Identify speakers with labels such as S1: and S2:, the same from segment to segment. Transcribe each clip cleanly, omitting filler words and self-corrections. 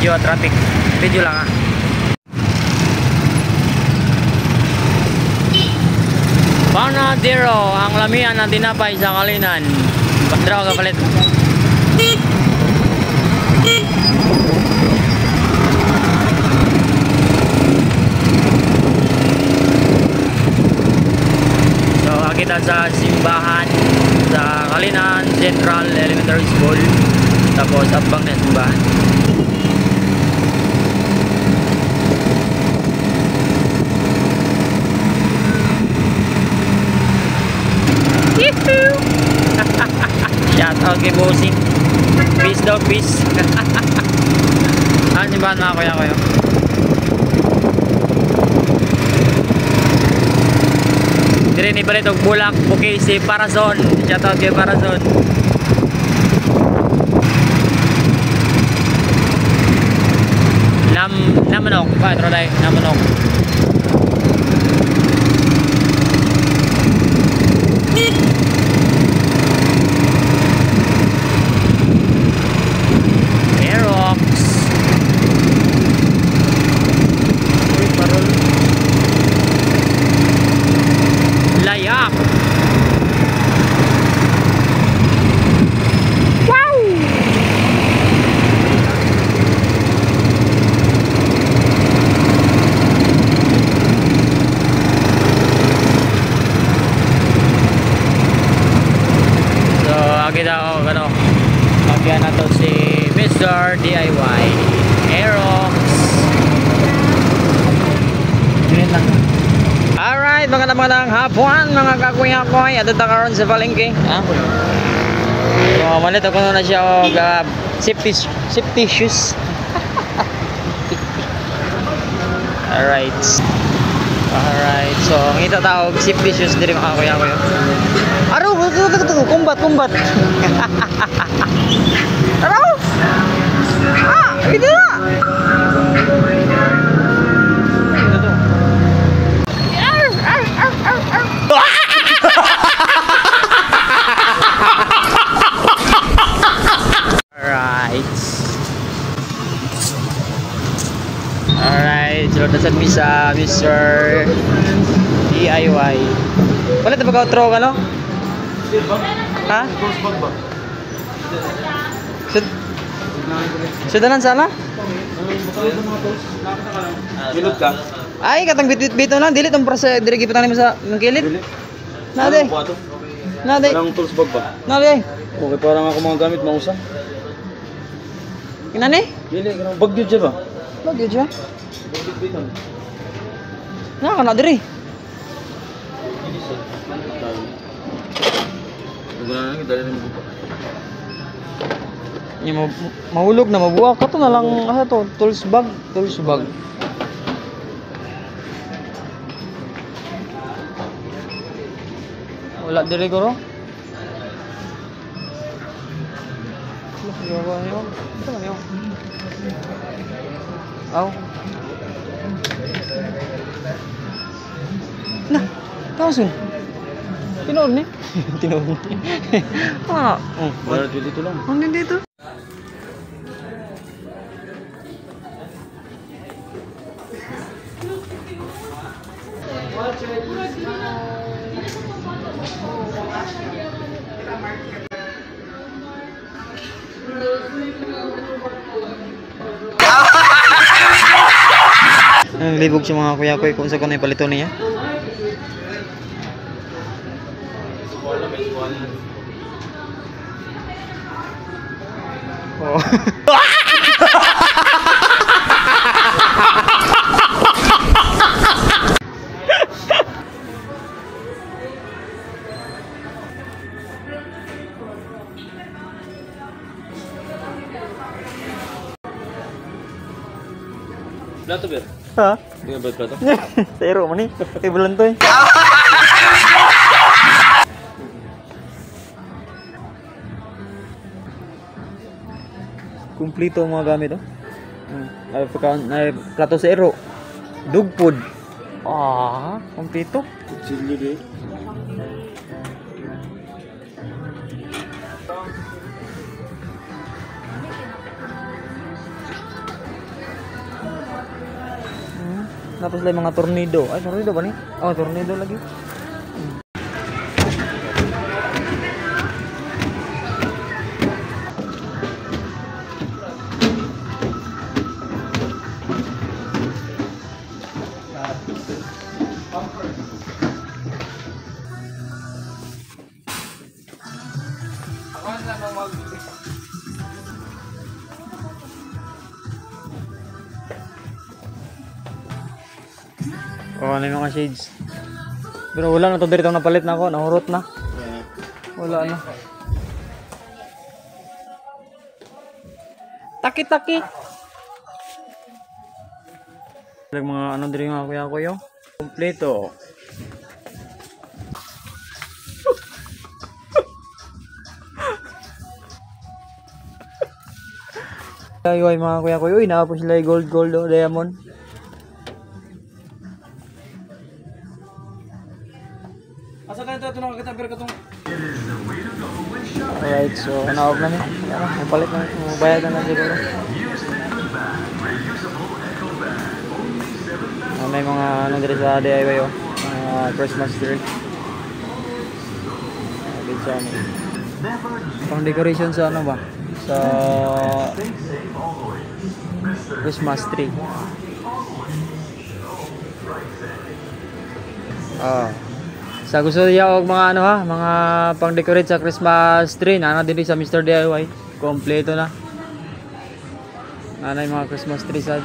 S1: medyo traffic. Video lang Panadero, ang lamian ng tinapay sa Kalinan. Draw ka palit. So, kita sa simbahan sa Kalinan Central Elementary School. Tapos abang na simbahan. Shout out kay Bossing. Peace daw, peace. Ano ba na kuya kayo? Dire ni balik og bulak bukay si Parason. Shout out kay Parason. Namanok, pa troday, namanok. Lagyan na to si Mr. DIY Aerox. Alright, magandang hapon mga kakuya-kuy. Ato ta karon sa palengke. So, malit ako na siya og safety shoes. Alright. Alright, so ngita ta og safety shoes diri mga kakuya-kuy. Aro, kumbat. Aro! Ito na! Alright, so dasad mi sa Mr. DIY. Wala ito pag-outro ka, no? Ha? Sudanan sana?
S2: Milot ka?
S1: Ay, katang bit-bito lang. Dili itong prasa. Dili gipitan mo sa kilid. Nade. Nade.
S2: Walang tools bag ba?
S1: Nade.
S2: Okay, parang ako mga gamit mausa.
S1: Kinani?
S2: Dili, bag yun siya ba?
S1: Bag yun siya?
S2: Bag bit-bito.
S1: Nakakana diri. Yung mahulog na mabuha ka to na lang to tools bag wala diri ko ro aw na tawson tinood ni tinood ni
S2: Wala dito lang.
S1: Hanggang dito. Ang libog sa mga kuya ko kung sa kanay palito niya. Oh.
S2: Plato ba?
S1: Ha?
S2: Hindi ba plato?
S1: Zero mo ni. Kay bulan to eh. Kumplito ang mga gamit oh. Ay plato sa ero. Dog food. Kumplito.
S2: Silyo di.
S1: Tapos lang mga tornado. Ay, tornado ba ni? Oh, tornado lagi. Oh, ano yung mga shades? Pero wala na to dito napalit na ako, nahurot na. Wala na. Taki-taki. Mga ano diri nga kuya. Kompleto. Ay mga kuya, uy, nakapos sila yung gold oh, diamond.
S2: Asa ka ito nakakita pero katong
S1: Alright, so naog na ni. Mapalit na, mabayad na lang siguro. May mga ano dito sa DIY oh. Christmas tree. Pang decoration sa ano ba? Sa Christmas tree. Sa gusto niya og mga ano ha, mga pang-decorate sa Christmas tree, nana din sa Mr. DIY. Kompleto na. Nana yung mga Christmas tree sa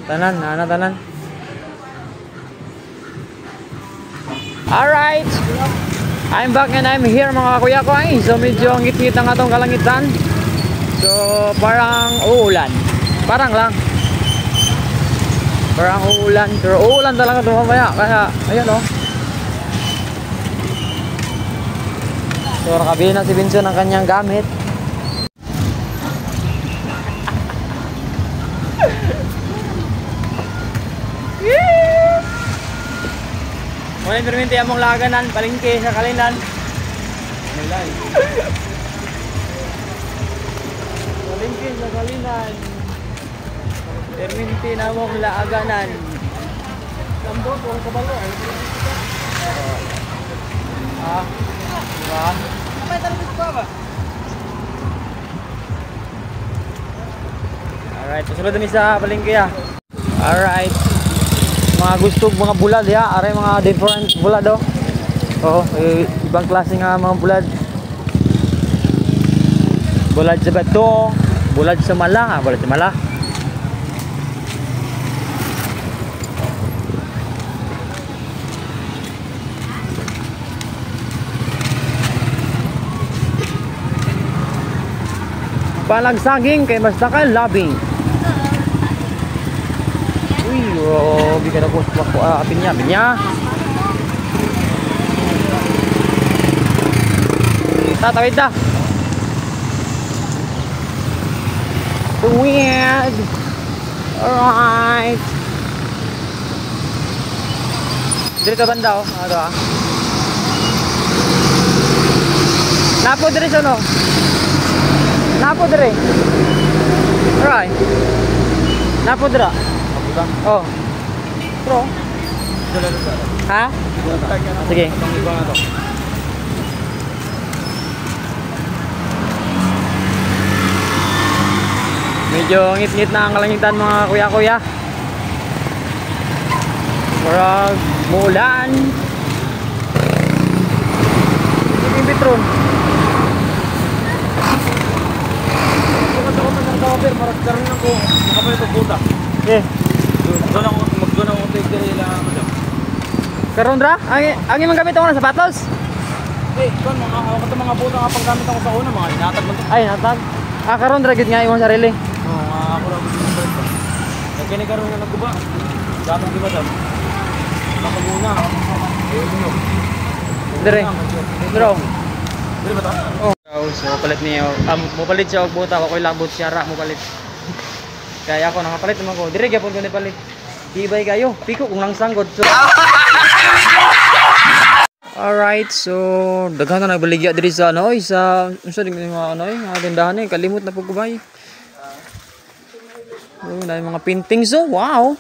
S1: tanan, tanan. Alright. I'm back and I'm here mga kuya ko ay. So medyo ngit-ngit ang atong kalangitan. So parang uulan. Parang lang. Parang uulan. Pero uulan talaga ito mamaya. Kaya ayun oh. So nakabili na si Vincent ng kanyang gamit. Muna perminti among laganan, palengke sa Kalinan. Palengke sa Kalinan. Perminti na among laganan. Sambo po ang kabalo. Diba? Kapay talabis ko ba? Alright, pasulod kami sa palengke ah. Alright. Mga gusto mga bulad ya, aray mga different bulad oh. Oh, ibang klase nga mga bulad. Bulad sa bato, bulad sa mala, bulad sa mala. Palagsaging kay basta kay labing. Uy, bigyan ako apin niya. Tatawid na. Weird. Alright. Dito banda oh. Ano ah. Napo dire sa no. Napo dire. Alright. Napo dira. Oh. Pro. Ha? Sige. Medyo ngit-ngit na ang kalangitan mga kuya-kuya. Parang muulan. Yung bitron.
S2: Karon lang ko nakapalit og buta.
S1: Eh.
S2: Doon ako magdoon ako take diri lang madam.
S1: Karon ra? Ang imong gamit ako na sapatos?
S2: Eh, kon mga mga buta nga panggamit ako sa una mga inatag man to.
S1: Ay, natag. Karon ra gid nga imong sarili.
S2: Oo, ako ra gusto ko ito. Kani karon nga nagguba. Dapat di madam. Baka muna.
S1: Dire. Dire.
S2: Dire ba ta?
S1: Oh. So palit niya. Mopalit siya og buta ko koy labot siya ra mopalit. Kaya ako nakapalit naman ko. Dire gyapon ko ni palit. Hibay kayo. Piko kung lang sanggod. So alright, so daghan na nagbaligya diri sa ano, sa unsa din mga ano, tindahan ni kalimot na pug kubay. Oh, na mga paintings oh. Wow.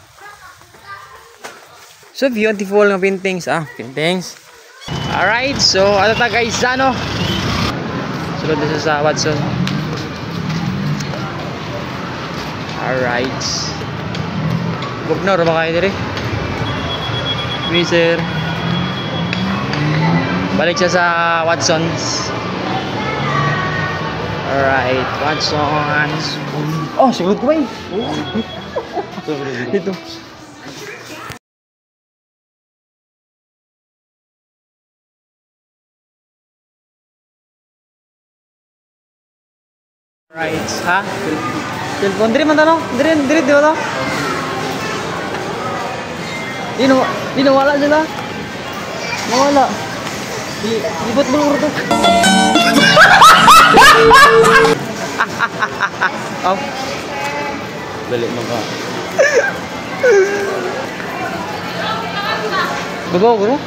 S1: So beautiful ng paintings. Paintings. Alright, so ano ta guys sa ano? Sulod na sa Watson. Alright. Bugno, ba kayo diri? Miser. Balik siya sa Watson's. Alright, Watson's. Oh, sulod ko ba yun? Dito. Right, ha? Telepon diri man tanong, diri di ba to? Di nawala sila. Nawala. Ibot bulur to. Oh.
S2: Dali mo ka.
S1: Babaw ko.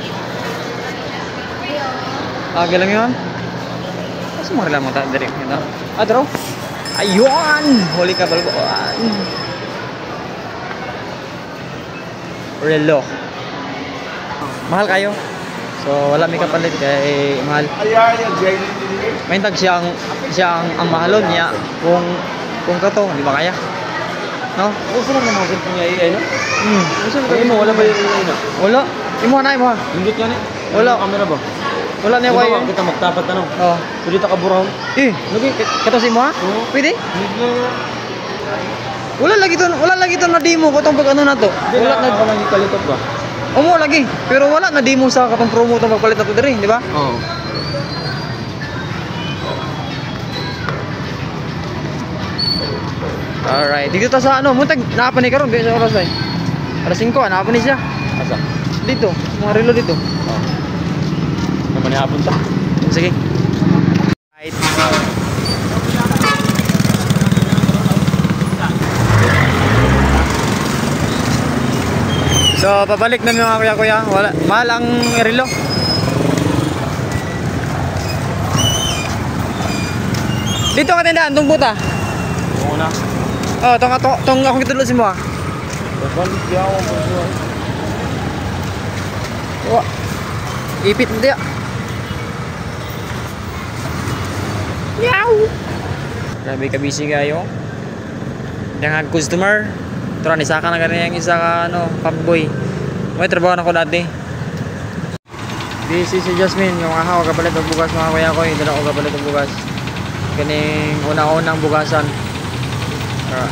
S1: Galang yun. Kasi mo lang mo ta diri. Tro. Ayun! Huli ka balbuan. Relo. Mahal kayo. So wala mi kapalit kay mahal. May tag siya ang mahalon niya kung kato, di ba kaya? No?
S2: Gusto lang naman kung niya i-ay no? Gusto
S1: Ay
S2: mo wala ba yung i-ay no?
S1: Wala. Imo na imo.
S2: Lindot nga ni.
S1: Wala.
S2: Camera ba?
S1: Wala niya
S2: Di ba,
S1: kayo.
S2: kita magtapat tanong.
S1: Oh.
S2: Pwede ta ka burong.
S1: Lagi kato si mo ha?
S2: Oo.
S1: Pwede? Wala lagi to na demo ko tong pag ano na to.
S2: Wala
S1: Wala
S2: na ako lang ikalitot ba?
S1: Umo lagi. Pero wala na demo sa katong promo tong pagpalit na to diri, di ba?
S2: Oo.
S1: Alright, dito ta sa ano, muntag napa ni karon sa oras ay. Alas 5 napa ni siya.
S2: Asa?
S1: Dito, mga relo dito.
S2: Oo. Naman hapon ta.
S1: Sige. Right. So, pabalik na mga kuya. Wala, mahal ang relo. Dito ka tindaan, tong buta.
S2: Oo na.
S1: Oh, tong akong kitulot si mo ah.
S2: Balik siya ako mo.
S1: Wah. Ipit mo dia. Meow. Grabe ka busy kayo. Yang customer. Tara ni saka na ganyan yung isa ka ano, pamboy. May trabaho na ko dati. This is si Jasmine, yung aha ko kapalit ng bugas mga kuya ko, hindi na ako kapalit ng bugas. Kaning una-unang bugasan. Tara.